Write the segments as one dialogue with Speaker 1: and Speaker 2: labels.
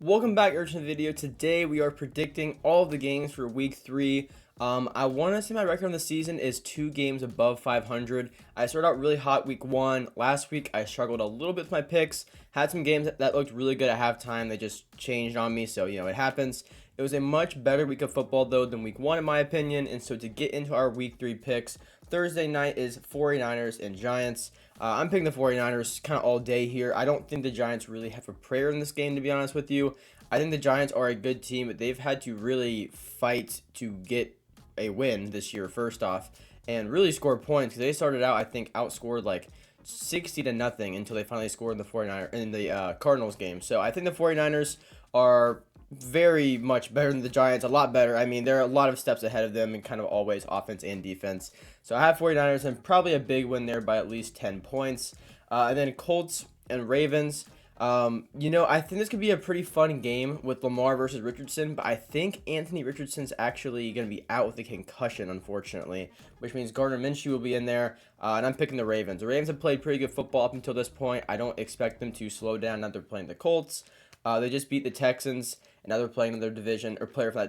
Speaker 1: Welcome back, Urgent Video. Today we are predicting all of the games for Week 3. I want to say my record on the season is 2 games above 500. I started out really hot Week 1. Last week I struggled a little bit with my picks. Had some games that looked really good at halftime. They just changed on me, so it happens. It was a much better week of football though than Week 1 in my opinion. And so to get into our Week 3 picks, Thursday night is 49ers and Giants. I'm picking the 49ers kind of all day here. I don't think the Giants really have a prayer in this game, to be honest with you. I think the Giants are a good team, but they've had to really fight to get a win this year, first off, and really score points. Because they started out, I think, outscored like 60-0 until they finally scored in the Cardinals game. So I think the 49ers are very much better than the Giants, a lot better. I mean, they're a lot of steps ahead of them in kind of always offense and defense. So I have 49ers and probably a big win there by at least 10 points. And then Colts and Ravens. I think this could be a pretty fun game with Lamar versus Richardson, but I think Anthony Richardson's actually going to be out with a concussion, unfortunately, which means Gardner Minshew will be in there, and I'm picking the Ravens. The Ravens have played pretty good football up until this point. I don't expect them to slow down now they're playing the Colts. They just beat the Texans, and now they're playing another division or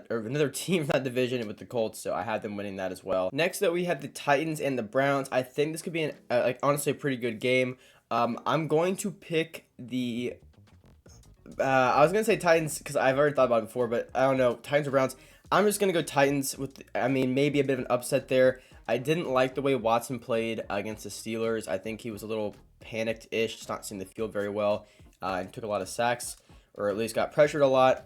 Speaker 1: another team from that division with the Colts, so I have them winning that as well. Next up, we have the Titans and the Browns. I think this could be honestly a pretty good game. I'm going to pick the. I was gonna say Titans because I've already thought about it before, but I don't know, Titans or Browns. I'm just gonna go Titans with. Maybe a bit of an upset there. I didn't like the way Watson played against the Steelers. I think he was a little panicked-ish, just not seeing the field very well, and took a lot of sacks, or at least got pressured a lot.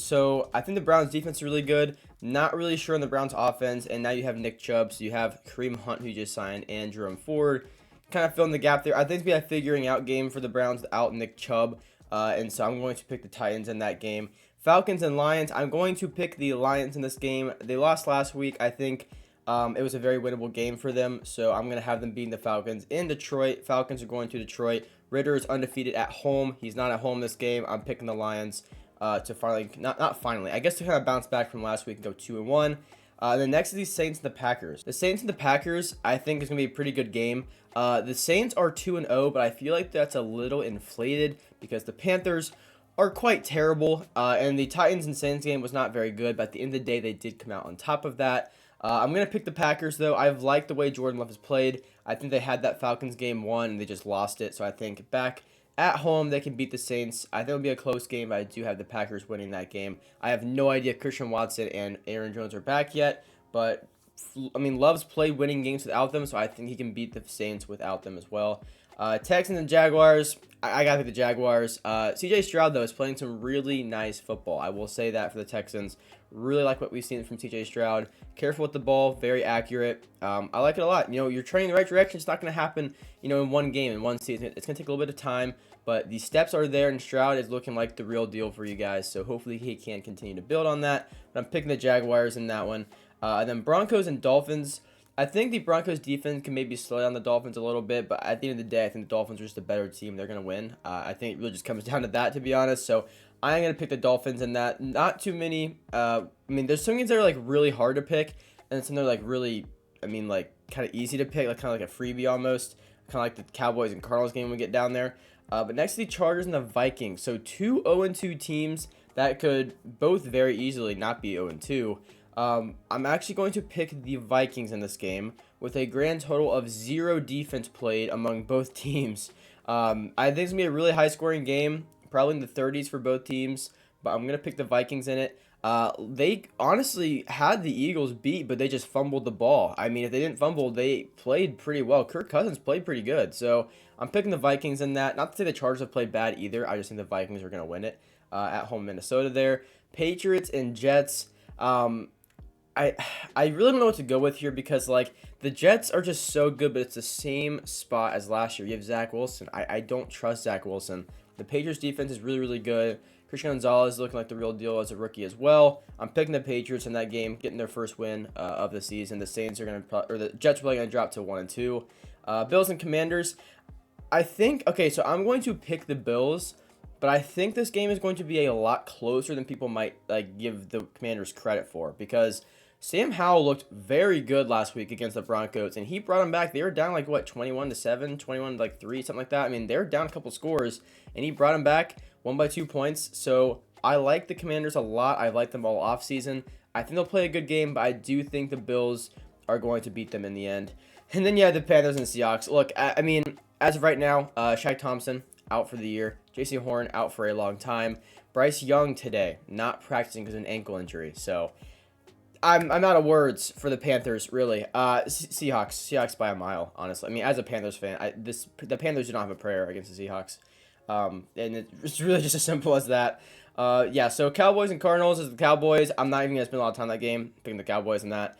Speaker 1: So I think the Browns defense is really good. Not really sure on the Browns offense, and now you have Nick Chubb, so you have Kareem Hunt who just signed, and Jerome Ford kind of filling the gap there. I think it's going to be a figuring out game for the Browns without Nick Chubb, and so I'm going to pick the Titans in that game. Falcons and Lions, I'm going to pick the Lions in this game. They lost last week. I think it was a very winnable game for them, so I'm going to have them beating the Falcons in Detroit. Falcons are going to Detroit. Ritter is undefeated at home. He's not at home this game. I'm picking the Lions to finally, not finally, I guess to kind of bounce back from last week and go 2-1. Then next is the Saints and the Packers. The Saints and the Packers, I think, is going to be a pretty good game. The Saints are 2-0, but I feel like that's a little inflated because the Panthers are quite terrible, and the Titans and Saints game was not very good, but at the end of the day, they did come out on top of that. I'm going to pick the Packers, though. I've liked the way Jordan Love has played. I think they had that Falcons game won, and they just lost it, so I think back at home, they can beat the Saints. I think it'll be a close game, but I do have the Packers winning that game. I have no idea if Christian Watson and Aaron Jones are back yet, but Love's played winning games without them, so I think he can beat the Saints without them as well. Texans and Jaguars, I got to pick the Jaguars. CJ Stroud, though, is playing some really nice football. I will say that for the Texans. Really like what we've seen from CJ Stroud. Careful with the ball, very accurate. I like it a lot. You're trending in the right direction. It's not going to happen, in one game, in one season. It's going to take a little bit of time, but the steps are there, and Stroud is looking like the real deal for you guys. So hopefully he can continue to build on that. But I'm picking the Jaguars in that one. Then Broncos and Dolphins. I think the Broncos defense can maybe slow down the Dolphins a little bit, but at the end of the day, I think the Dolphins are just a better team. They're going to win. I think it really just comes down to that, to be honest. So I'm going to pick the Dolphins in that. Not too many. There's some games that are really hard to pick, and some that are really, kind of easy to pick, kind of like a freebie almost. Kind of like the Cowboys and Cardinals game when we get down there. But next to the Chargers and the Vikings. So two 0-2 teams that could both very easily not be 0-2. I'm actually going to pick the Vikings in this game with a grand total of 0 defense played among both teams. I think it's going to be a really high-scoring game, probably in the 30s for both teams, but I'm going to pick the Vikings in it. They honestly had the Eagles beat, but they just fumbled the ball. If they didn't fumble, they played pretty well. Kirk Cousins played pretty good, so I'm picking the Vikings in that. Not to say the Chargers have played bad either. I just think the Vikings are going to win it at home Minnesota there. Patriots and Jets. I really don't know what to go with here because, the Jets are just so good, but it's the same spot as last year. You have Zach Wilson. I don't trust Zach Wilson. The Patriots defense is really, really good. Christian Gonzalez is looking like the real deal as a rookie as well. I'm picking the Patriots in that game, getting their first win of the season. The Saints are the Jets are probably going to drop to 1-2. Bills and Commanders. So I'm going to pick the Bills, but I think this game is going to be a lot closer than people might give the Commanders credit for, because Sam Howell looked very good last week against the Broncos, and he brought them back. They were down 21-7, 21-3, something like that. They were down a couple scores, and he brought them back, won by 2 points. So I like the Commanders a lot. I like them all offseason. I think they'll play a good game, but I do think the Bills are going to beat them in the end. And then, yeah, the Panthers and Seahawks. Look, I mean, as of right now, Shaq Thompson out for the year. J.C. Horn out for a long time. Bryce Young today not practicing because of an ankle injury. So I'm out of words for the Panthers, really. Seahawks by a mile, honestly. I mean, as a Panthers fan, the Panthers do not have a prayer against the Seahawks. And it's really just as simple as that. Yeah, so Cowboys and Cardinals is the Cowboys. I'm not even going to spend a lot of time on that game, picking the Cowboys in that.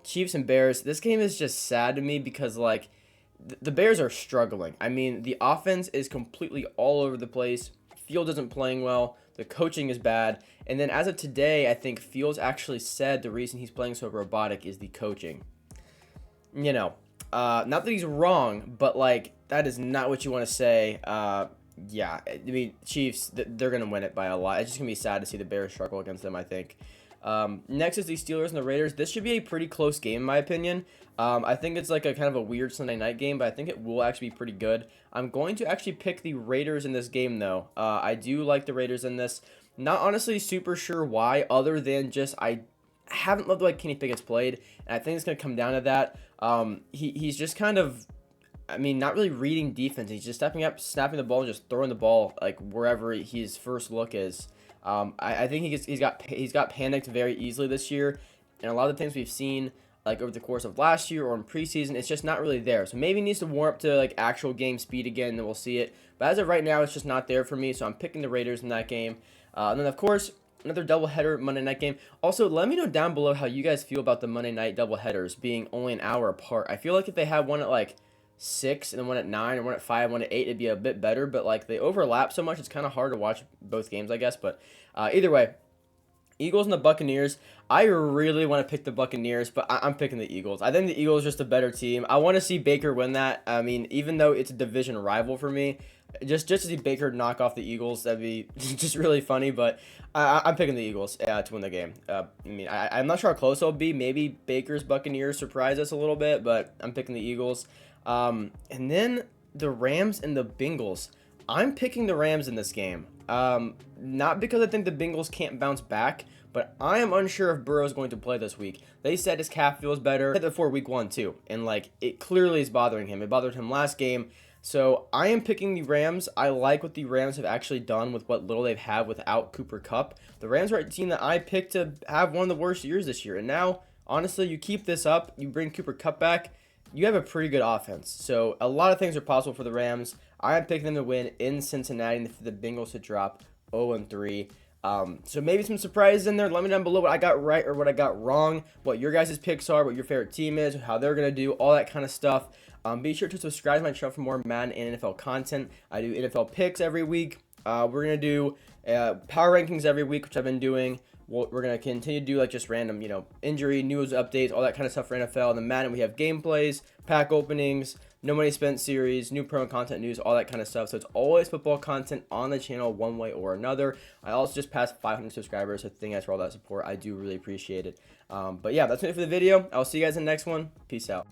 Speaker 1: Chiefs and Bears. This game is just sad to me because, like, the Bears are struggling. I mean, the offense is completely all over the place. Fields isn't playing well. The coaching is bad. And then as of today, I think Fields actually said the reason he's playing so robotic is the coaching. You know, not that he's wrong, but, like, that is not what you want to say. Yeah, I mean, Chiefs, they're going to win it by a lot. It's just going to be sad to see the Bears struggle against them, I think. Next is the Steelers and the Raiders. This should be a pretty close game, in my opinion. I think it's like a kind of a weird Sunday night game, but I think it will actually be pretty good. I'm going to actually pick the Raiders in this game, though. I do like the Raiders in this. Not honestly super sure why, other than just I haven't loved the way Kenny Pickett's played, and I think it's going to come down to that. He's just kind of, I mean, not really reading defense. He's just stepping up, snapping the ball, and just throwing the ball like wherever his first look is. I think he's got panicked very easily this year, and a lot of the things we've seen like over the course of last year or in preseason, it's just not really there. So maybe he needs to warm up to like actual game speed again, and then we'll see it. But as of right now, it's just not there for me. So I'm picking the Raiders in that game. And then of course another doubleheader Monday night game. Also, let me know down below how you guys feel about the Monday night doubleheaders being only an hour apart. I feel like if they had one at like 6 and then one at 9 or one at 5, one at 8, it'd be a bit better, but like they overlap so much it's kind of hard to watch both games, I guess. But either way, Eagles and the Buccaneers. I really want to pick the Buccaneers, but I'm picking the Eagles. I think the Eagles are just a better team. I want to see Baker win that. I mean, even though it's a division rival for me, just to see Baker knock off the Eagles, that'd be just really funny. But I'm picking the Eagles to win the game. I mean, I'm not sure how close it'll be. Maybe Baker's Buccaneers surprise us a little bit, but I'm picking the Eagles. And then the Rams and the Bengals. I'm picking the Rams in this game. Not because I think the Bengals can't bounce back, but I am unsure if Burrow is going to play this week. They said his calf feels better before week 1 too, and like it clearly is bothering him. It bothered him last game. So I am picking the Rams. I like what the Rams have actually done with what little they've had without Cooper Kupp. The Rams are a team that I picked to have one of the worst years this year, and now honestly, you keep this up, you bring Cooper Kupp back, you have a pretty good offense. So a lot of things are possible for the Rams. I am picking them to win in Cincinnati and for the Bengals to drop 0-3. So maybe some surprises in there. Let me know down below what I got right or what I got wrong, what your guys' picks are, what your favorite team is, how they're going to do, all that kind of stuff. Be sure to subscribe to my channel for more Madden and NFL content. I do NFL picks every week. We're going to do power rankings every week, which I've been doing. We're going to continue to do like just random, injury, news updates, all that kind of stuff for NFL. And then Madden, we have gameplays, pack openings, no money spent series, new promo content news, all that kind of stuff. So it's always football content on the channel one way or another. I also just passed 500 subscribers, so thank you guys for all that support. I do really appreciate it. But yeah, that's it for the video. I'll see you guys in the next one. Peace out.